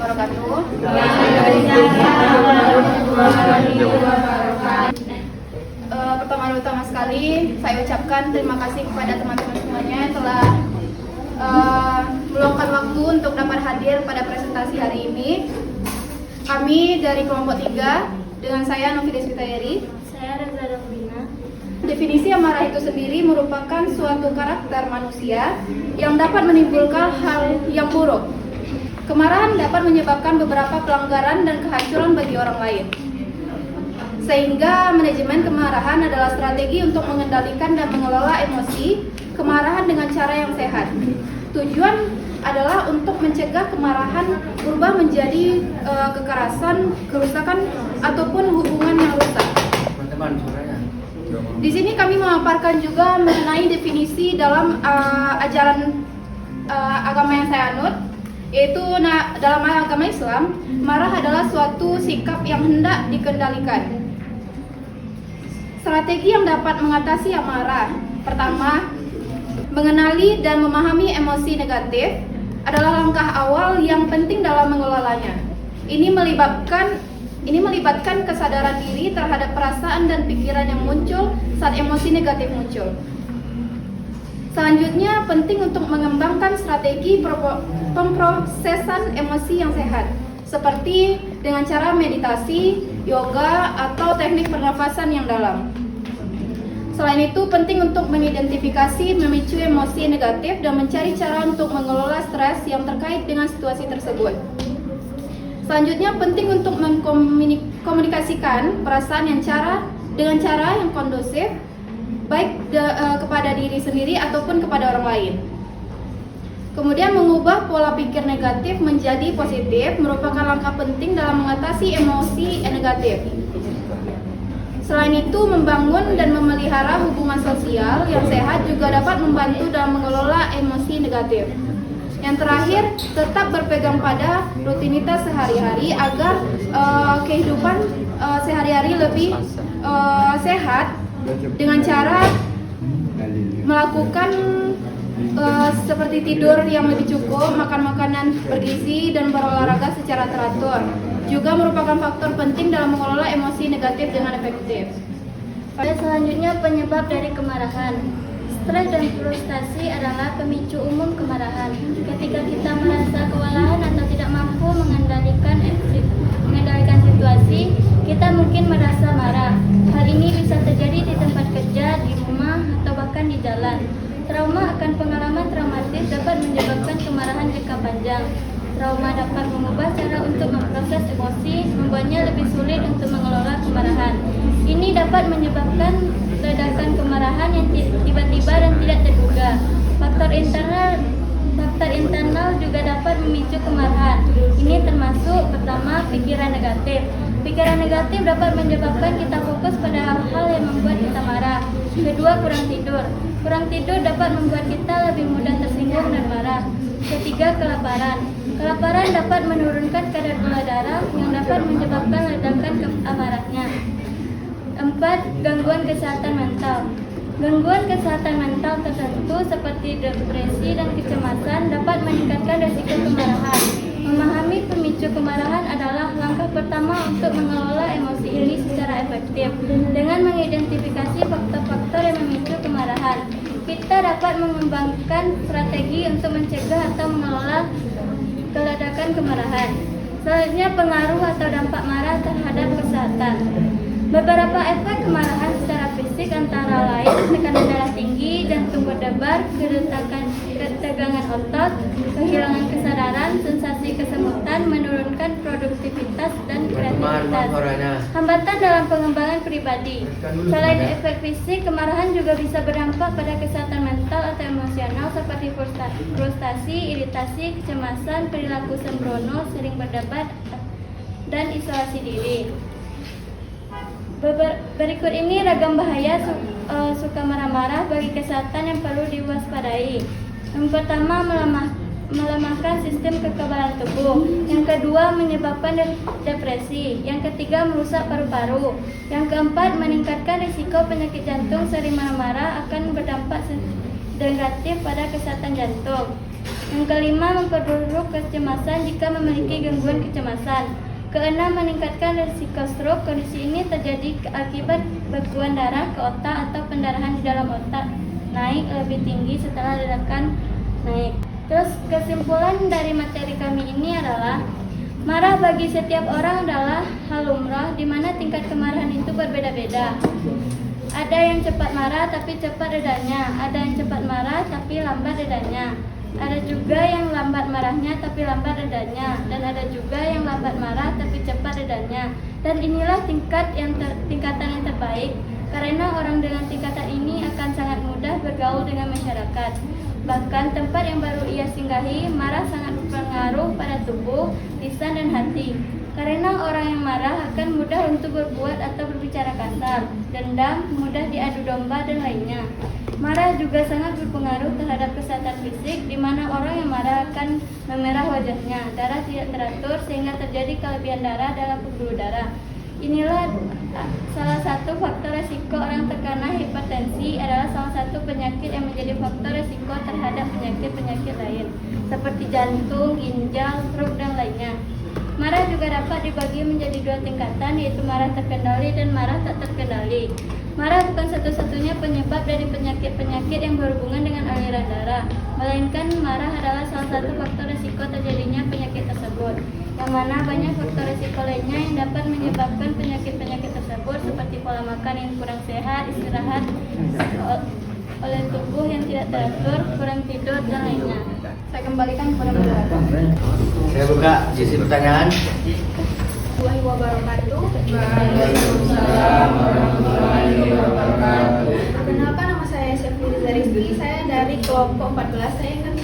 wabarakatuh. Pertama sekali saya ucapkan terima kasih kepada teman-teman semuanya yang telah meluangkan waktu untuk dapat hadir pada presentasi hari ini. Kami dari kelompok 3 dengan saya Novi Deswitayeri. Saya Reza Dovina. Definisi amarah itu sendiri merupakan suatu karakter manusia yang dapat menimbulkan hal yang buruk. Kemarahan dapat menyebabkan beberapa pelanggaran dan kehancuran bagi orang lain. Sehingga manajemen kemarahan adalah strategi untuk mengendalikan dan mengelola emosi kemarahan dengan cara yang sehat. Tujuan adalah untuk mencegah kemarahan berubah menjadi kekerasan, kerusakan, ataupun hubungan yang rusak. Di sini kami memaparkan juga mengenai definisi dalam ajaran agama yang saya anut, yaitu dalam agama Islam, marah adalah suatu sikap yang hendak dikendalikan. Strategi yang dapat mengatasi amarah. Pertama, mengenali dan memahami emosi negatif adalah langkah awal yang penting dalam mengelolanya. Ini melibatkan kesadaran diri terhadap perasaan dan pikiran yang muncul saat emosi negatif muncul. Selanjutnya, penting untuk mengembangkan strategi pemrosesan emosi yang sehat, seperti dengan cara meditasi, yoga, atau teknik pernafasan yang dalam. Selain itu, penting untuk mengidentifikasi memicu emosi negatif dan mencari cara untuk mengelola stres yang terkait dengan situasi tersebut. Selanjutnya, penting untuk mengkomunikasikan perasaan dengan cara yang kondusif, baik kepada diri sendiri ataupun kepada orang lain. Kemudian, mengubah pola pikir negatif menjadi positif merupakan langkah penting dalam mengatasi emosi negatif. Selain itu, membangun dan memelihara hubungan sosial yang sehat juga dapat membantu dalam mengelola emosi negatif. Yang terakhir, tetap berpegang pada rutinitas sehari-hari agar kehidupan sehari-hari lebih sehat dengan cara melakukan seperti tidur yang lebih cukup, makan makanan bergizi, dan berolahraga secara teratur. Juga merupakan faktor penting dalam mengelola emosi negatif dengan efektif. Selanjutnya, penyebab dari kemarahan. Stres dan frustasi adalah pemicu umum kemarahan. Ketika kita merasa kewalahan atau tidak mampu mengendalikan situasi, kita mungkin merasa marah. Hal ini bisa terjadi di tempat kerja, di rumah, atau bahkan di jalan. Trauma akan pengalaman traumatis dapat menyebabkan kemarahan jangka panjang. Trauma dapat mengubah cara untuk memproses emosi, membuatnya lebih sulit untuk mengelola kemarahan. Ini dapat menyebabkan ledakan kemarahan yang tiba-tiba dan tidak terduga. Faktor internal juga dapat memicu kemarahan. Ini termasuk pertama, pikiran negatif. Pikiran negatif dapat menyebabkan kita fokus pada hal-hal yang membuat kita marah. Kedua, kurang tidur. Kurang tidur dapat membuat kita lebih mudah tersinggung dan marah. Ketiga, kelaparan. Kelaparan dapat menurunkan kadar gula darah yang dapat menyebabkan ledakan amarahnya. 4. Gangguan kesehatan mental. Gangguan kesehatan mental tertentu seperti depresi dan kecemasan dapat meningkatkan risiko kemarahan. Memahami pemicu kemarahan adalah langkah pertama untuk mengelola emosi ini secara efektif. Dengan mengidentifikasi faktor-faktor yang memicu kemarahan, kita dapat mengembangkan strategi untuk mencegah atau mengelola keledakan kemarahan. Selanjutnya, pengaruh atau dampak marah terhadap kesehatan. Beberapa efek kemarahan secara fisik antara lain tekanan darah tinggi, jantung berdebar, ketegangan otot, kehilangan kesadaran, sensasi kesemutan, menurunkan produktivitas dan kreativitas. Hambatan dalam pengembangan pribadi. Selain efek fisik, kemarahan juga bisa berdampak pada kesehatan mental atau emosional seperti frustasi, iritasi, kecemasan, perilaku sembrono, sering berdebat, dan isolasi diri. Berikut ini ragam bahaya suka marah-marah bagi kesehatan yang perlu diwaspadai. Yang pertama, melemahkan sistem kekebalan tubuh. Yang kedua, menyebabkan depresi. Yang ketiga, merusak paru-paru. Yang keempat, meningkatkan risiko penyakit jantung. Sering marah-marah akan berdampak negatif pada kesehatan jantung. Yang kelima, memperburuk kecemasan jika memiliki gangguan kecemasan. Keenam, meningkatkan risiko stroke. Kondisi ini terjadi akibat bekuan darah ke otak atau pendarahan di dalam otak naik lebih tinggi setelah ledakan naik. Terus kesimpulan dari materi kami ini adalah marah bagi setiap orang adalah hal lumrah, di mana tingkat kemarahan itu berbeda-beda. Ada yang cepat marah tapi cepat redanya, ada yang cepat marah tapi lambat redanya. Ada juga yang lambat marahnya tapi lambat redanya, dan ada juga yang lambat marah tapi cepat redanya. Dan inilah tingkatan yang terbaik, karena orang dengan tingkatan ini akan sangat mudah bergaul dengan masyarakat. Bahkan tempat yang baru ia singgahi, marah sangat berpengaruh pada tubuh, lisan, dan hati. Karena orang yang marah akan mudah untuk berbuat atau berbicara kasar, dendam, mudah diadu domba, dan lainnya. Marah juga sangat berpengaruh terhadap kesehatan fisik, di mana orang yang marah akan memerah wajahnya, darah tidak teratur sehingga terjadi kelebihan darah dalam pembuluh darah. Inilah salah satu faktor resiko orang terkena hipertensi, adalah salah satu penyakit yang menjadi faktor resiko terhadap penyakit-penyakit lain seperti jantung, ginjal, stroke, dan lainnya. Marah juga dapat dibagi menjadi dua tingkatan, yaitu marah terkendali dan marah tak terkendali. Marah bukan satu-satunya penyebab dari penyakit-penyakit yang berhubungan dengan aliran darah, melainkan marah adalah salah satu faktor risiko terjadinya penyakit tersebut, yang mana banyak faktor risiko lainnya yang dapat menyebabkan penyakit-penyakit tersebut, seperti pola makan yang kurang sehat, istirahat oleh tubuh yang tidak teratur, kurang tidur, dan lainnya. Saya kembalikan kepada moderator. Saya buka sesi pertanyaan. Warahmatullahi wabarakatuh. Waalaikumsalam warahmatullahi wabarakatuh. Perkenalkan, nama saya Syafri Rizky. Saya dari kelompok 14. Saya akan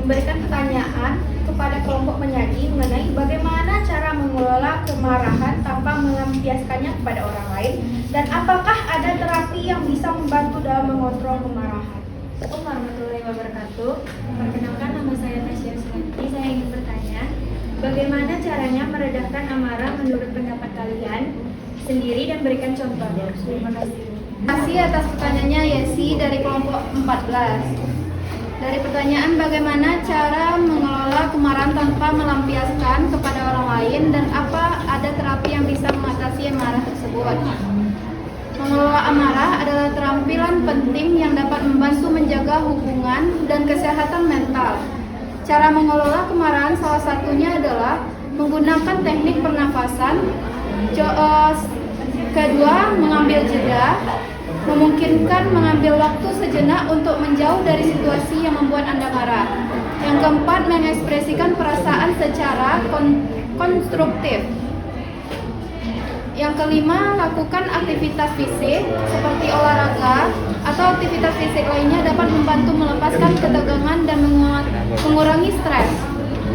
memberikan pertanyaan kepada kelompok penyaji mengenai bagaimana cara mengelola kemarahan tanpa melampiaskannya kepada orang lain, dan apakah ada terapi yang bisa membantu dalam mengontrol kemarahan. Assalamualaikum warahmatullahi wabarakatuh. Perkenalkan, nama saya Tasya Susanti. Saya ingin bertanya, bagaimana caranya meredakan amarah menurut pendapat kalian sendiri dan berikan contohnya. Terima kasih. Terima kasih atas pertanyaannya Yesi dari kelompok 14. Dari pertanyaan bagaimana cara mengelola kemarahan tanpa melampiaskan kepada orang lain, dan apa ada terapi yang bisa mengatasi amarah tersebut. Mengelola amarah adalah keterampilan penting yang dapat membantu menjaga hubungan dan kesehatan mental. Cara mengelola kemarahan salah satunya adalah menggunakan teknik pernafasan. Kedua, mengambil jeda, memungkinkan mengambil waktu sejenak untuk menjauh dari situasi yang membuat Anda marah. Yang keempat, mengekspresikan perasaan secara konstruktif. Yang kelima, lakukan aktivitas fisik seperti olahraga atau aktivitas fisik lainnya dapat membantu melepaskan ketegangan dan mengurangi stres.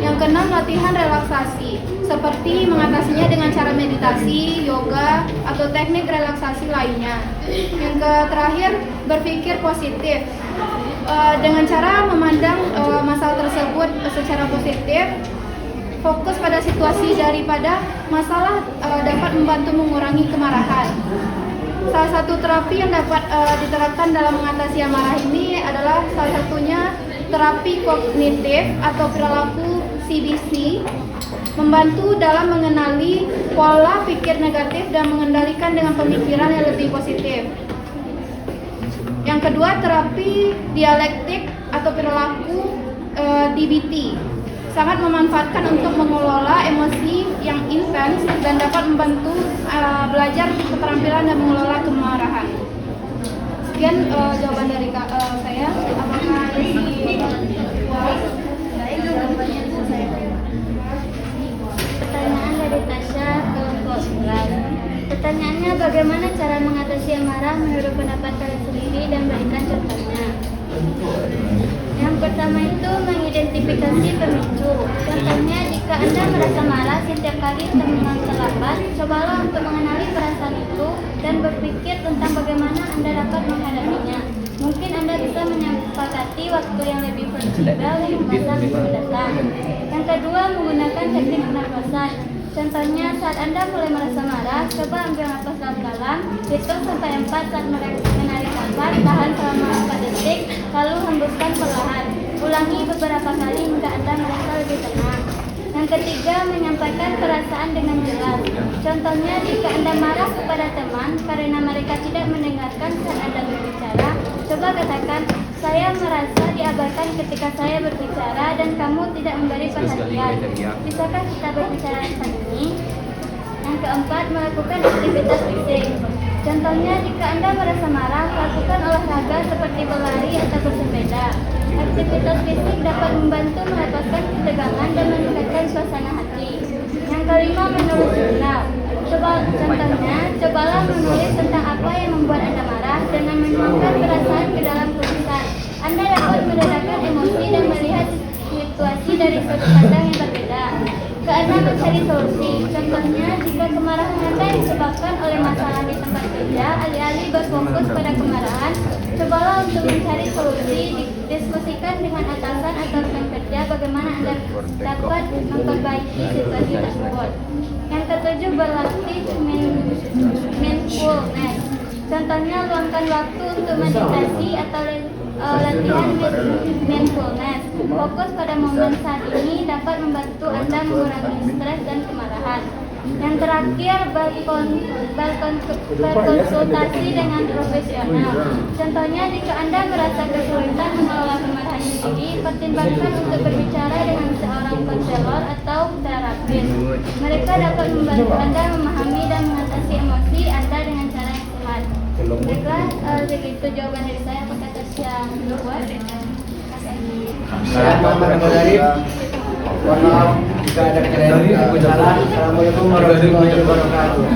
Yang keenam, latihan relaksasi seperti mengatasinya dengan cara meditasi, yoga, atau teknik relaksasi lainnya. Yang terakhir, berpikir positif dengan cara memandang masalah tersebut secara positif. Fokus pada situasi daripada masalah dapat membantu mengurangi kemarahan. Salah satu terapi yang dapat diterapkan dalam mengatasi amarah ini adalah salah satunya terapi kognitif atau perilaku CBC, membantu dalam mengenali pola pikir negatif dan mengendalikan dengan pemikiran yang lebih positif. Yang kedua, terapi dialektik atau perilaku DBT sangat memanfaatkan untuk mengelola emosi yang intens dan dapat membantu belajar keterampilan dan mengelola kemarahan. Sekian jawaban dari saya. Apakah Pertanyaan dari Tasya, kelompok 11. Pertanyaannya, bagaimana cara mengatasi amarah menurut pendapat kalian sendiri dan berikan contohnya. Yang pertama itu mengidentifikasi pemicu. Contohnya, jika Anda merasa marah setiap kali teman terlambat, cobalah untuk mengenali perasaan itu dan berpikir tentang bagaimana Anda dapat menghadapinya. Mungkin Anda bisa menyepakati waktu yang lebih fleksibel di masa mendatang. Yang kedua, menggunakan teknik pernafasan. Contohnya, saat Anda mulai merasa marah, coba ambil nafas dalam-dalam, hitung sampai 4 saat menarik nafas. tempat, tahan selama 4 detik, lalu hembuskan perlahan. Ulangi beberapa kali hingga Anda merasa lebih tenang. Yang ketiga, menyampaikan perasaan dengan jelas. Contohnya, jika Anda marah kepada teman karena mereka tidak mendengarkan saat Anda berbicara, coba katakan, saya merasa diabaikan ketika saya berbicara dan kamu tidak memberi perhatian. Bisakah kita berbicara tentang ini? Yang keempat, melakukan aktivitas fisik. Contohnya, jika Anda merasa marah, lakukan olahraga seperti berlari atau bersepeda. Aktivitas fisik dapat membantu melepaskan ketegangan dan meningkatkan suasana hati. Yang kelima, menulis jurnal. Contohnya, cobalah menulis tentang apa yang membuat Anda marah dengan menuangkan perasaan ke dalam tulisan. Anda dapat meredakan emosi dan melihat situasi dari sudut pandang yang berbeda. Keenam, mencari solusi. Contohnya, jika kemarahan Anda disebabkan oleh masalah di tempat kerja, alih-alih berfokus pada kemarahan, cobalah untuk mencari solusi, diskusikan dengan atasan atau rekan kerja bagaimana Anda dapat memperbaiki situasi tersebut. Yang ketujuh, berlatih mindfulness. Contohnya, luangkan waktu untuk meditasi atau latihan mindfulness. Fokus pada momen saat ini dapat membantu Anda mengurangi stres dan kemarahan. Yang terakhir, berkonsultasi dengan profesional. Contohnya, jika Anda merasa kesulitan mengelola kemarahan sendiri, pertimbangkan untuk berbicara dengan seorang konselor atau terapis. Mereka dapat membantu Anda memahami dan mengatasi emosi Anda dengan cara yang sehat. Baiklah, begitu jawaban dari saya. Apakah yang luar? Mohon maaf jika ada kesalahan. Assalamualaikum warahmatullahi wabarakatuh.